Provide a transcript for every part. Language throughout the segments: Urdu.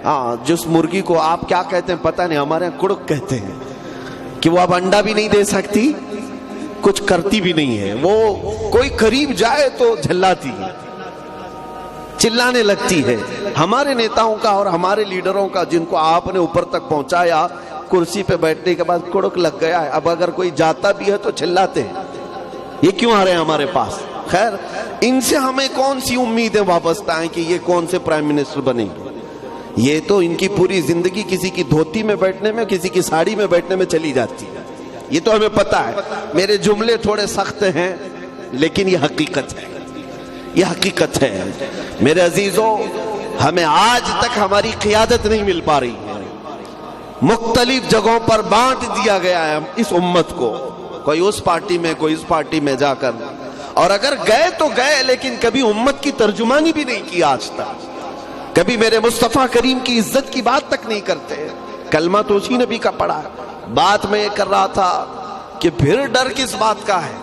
ہاں جس مرغی کو آپ کیا کہتے ہیں پتہ نہیں، ہمارے یہاں کڑک کہتے ہیں، کہ وہ اب انڈا بھی نہیں دے سکتی، کچھ کرتی بھی نہیں ہے، وہ کوئی قریب جائے تو جھلاتی ہے، چلانے لگتی ہے۔ ہمارے نیتاؤں کا اور ہمارے لیڈروں کا جن کو آپ نے اوپر تک پہنچایا، کرسی پہ بیٹھنے کے بعد کڑک لگ گیا ہے، اب اگر کوئی جاتا بھی ہے تو چلاتے ہیں، یہ کیوں آ رہے ہیں ہمارے پاس؟ خیر، ان سے ہمیں کون سی امیدیں وابستہ ہیں کہ یہ کون سے پرائم منسٹر بنیں گے؟ یہ تو ان کی پوری زندگی کسی کی دھوتی میں بیٹھنے میں، کسی کی ساڑی میں بیٹھنے میں چلی جاتی ہے، یہ تو ہمیں پتا ہے۔ میرے جملے تھوڑے سخت ہیں لیکن یہ حقیقت ہے، یہ حقیقت ہے۔ میرے عزیزوں، ہمیں آج تک ہماری قیادت نہیں مل پا رہی ہے، مختلف جگہوں پر بانٹ دیا گیا ہے اس امت کو، کوئی اس پارٹی میں، کوئی اس پارٹی میں جا کر، اور اگر گئے تو گئے لیکن کبھی امت کی ترجمانی بھی نہیں کی آج تک، کبھی میرے مصطفیٰ کریم کی عزت کی بات تک نہیں کرتے۔ کلمہ تو اسی نبی کا پڑھا ہے۔ بات میں یہ کر رہا تھا کہ پھر ڈر کس بات کا ہے،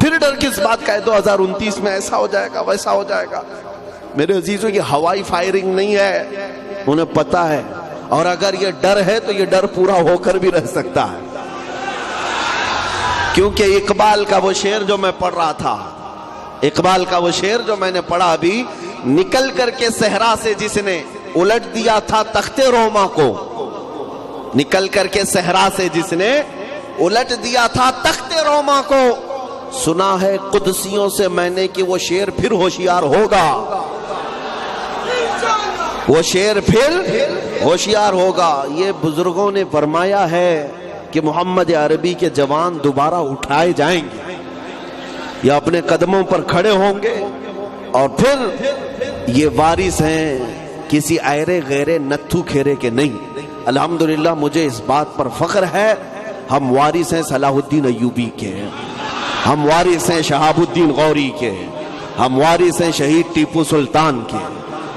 پھر ڈر کس بات کا ہے، 2029 میں ایسا ہو جائے گا، ویسا ہو جائے گا۔ میرے عزیزوں، یہ ہوائی فائرنگ نہیں ہے، انہیں پتا ہے، اور اگر یہ ڈر ہے تو یہ ڈر پورا ہو کر بھی رہ سکتا ہے، کیونکہ اقبال کا وہ شعر جو میں پڑھ رہا تھا، اقبال کا وہ شعر جو میں نے پڑھا ابھی، نکل کر کے صحرا سے جس نے الٹ دیا تھا تخت روما کو، نکل کر کے صحرا سے جس نے الٹ دیا تھا تخت روما کو، سنا ہے قدسیوں سے میں نے کہ وہ شیر پھر ہوشیار ہوگا، وہ شیر پھر ہوشیار ہوگا۔ یہ بزرگوں نے فرمایا ہے کہ محمد عربی کے جوان دوبارہ اٹھائے جائیں گے، یہ اپنے قدموں پر کھڑے ہوں گے، اور پھر یہ وارث ہیں کسی ایرے غیرے نتھو کھیرے کے نہیں۔ الحمدللہ مجھے اس بات پر فخر ہے، ہم وارث ہیں صلاح الدین ایوبی کے، ہم وارث ہیں شہاب الدین غوری کے، ہم وارث ہیں شہید ٹیپو سلطان کے۔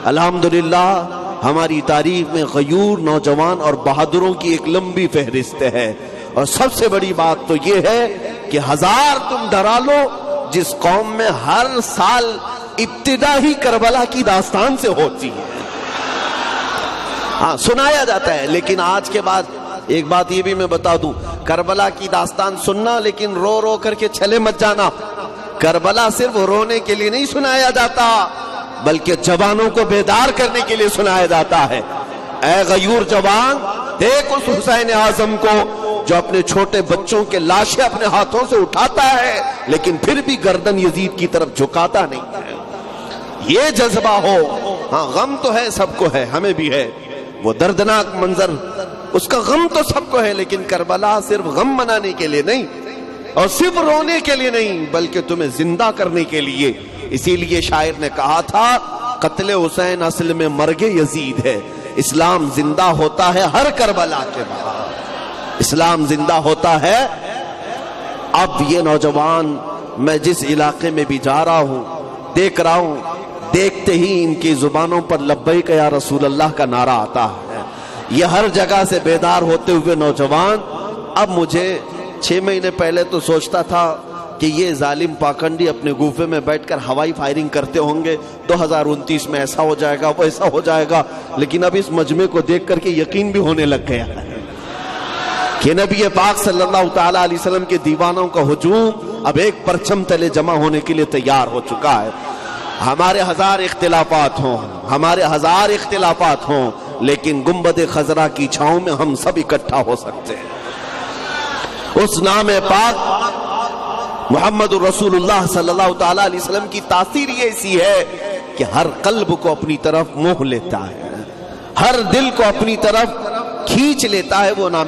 الحمدللہ ہماری تاریخ میں غیور نوجوان اور بہادروں کی ایک لمبی فہرست ہے، اور سب سے بڑی بات تو یہ ہے کہ ہزار تم ڈرا لو، جس قوم میں ہر سال ابتدا ہی کربلا کی داستان سے ہوتی ہے، ہاں سنایا جاتا ہے، لیکن آج کے بعد ایک بات یہ بھی میں بتا دوں، کربلا کی داستان سننا لیکن رو رو کر کے چھلے مت جانا، کربلا صرف رونے کے لیے نہیں سنایا جاتا بلکہ جوانوں کو بیدار کرنے کے لیے سنایا جاتا ہے۔ اے غیور جوان، دیکھ اس حسین اعظم کو جو اپنے چھوٹے بچوں کے لاشیں اپنے ہاتھوں سے اٹھاتا ہے لیکن پھر بھی گردن یزید کی طرف جھکاتا نہیں ہے۔ یہ جذبہ ہو، ہاں غم تو ہے، سب کو ہے، ہمیں بھی ہے، وہ دردناک منظر، اس کا غم تو سب کو ہے، لیکن کربلا صرف غم منانے کے لیے نہیں اور صرف رونے کے لیے نہیں بلکہ تمہیں زندہ کرنے کے لیے۔ اسی لیے شاعر نے کہا تھا، قتل حسین اصل میں مرگ یزید ہے، اسلام زندہ ہوتا ہے ہر کربلا کے بعد، اسلام زندہ ہوتا ہے۔ اب یہ نوجوان، میں جس علاقے میں بھی جا رہا ہوں دیکھ رہا ہوں، دیکھتے ہی ان کی زبانوں پر لبیک یا رسول اللہ کا نعرہ آتا ہے، یہ ہر جگہ سے بیدار ہوتے ہوئے نوجوان۔ اب مجھے 6 مہینے پہلے تو سوچتا تھا کہ یہ ظالم پاکنڈی اپنے گوفے میں بیٹھ کر ہوائی فائرنگ کرتے ہوں گے، 2029 میں ایسا ہو جائے گا، وہ ایسا ہو جائے گا، لیکن اب اس مجمع کو دیکھ کر کے یقین بھی ہونے لگ گیا کہ نبی پاک صلی اللہ تعالی علیہ وسلم کے دیوانوں کا ہجوم اب ایک پرچم تلے جمع ہونے کے لیے تیار ہو چکا ہے۔ ہمارے ہزار اختلافات ہوں، ہمارے ہزار اختلافات ہوں، لیکن گنبد خضرا کی چھاؤں میں ہم سب اکٹھا ہو سکتے ہیں۔ اس نام پاک محمد رسول اللہ صلی اللہ تعالی علیہ وسلم کی تاثیر یہ ایسی ہے کہ ہر قلب کو اپنی طرف موہ لیتا ہے، ہر دل کو اپنی طرف کھینچ لیتا ہے، وہ نام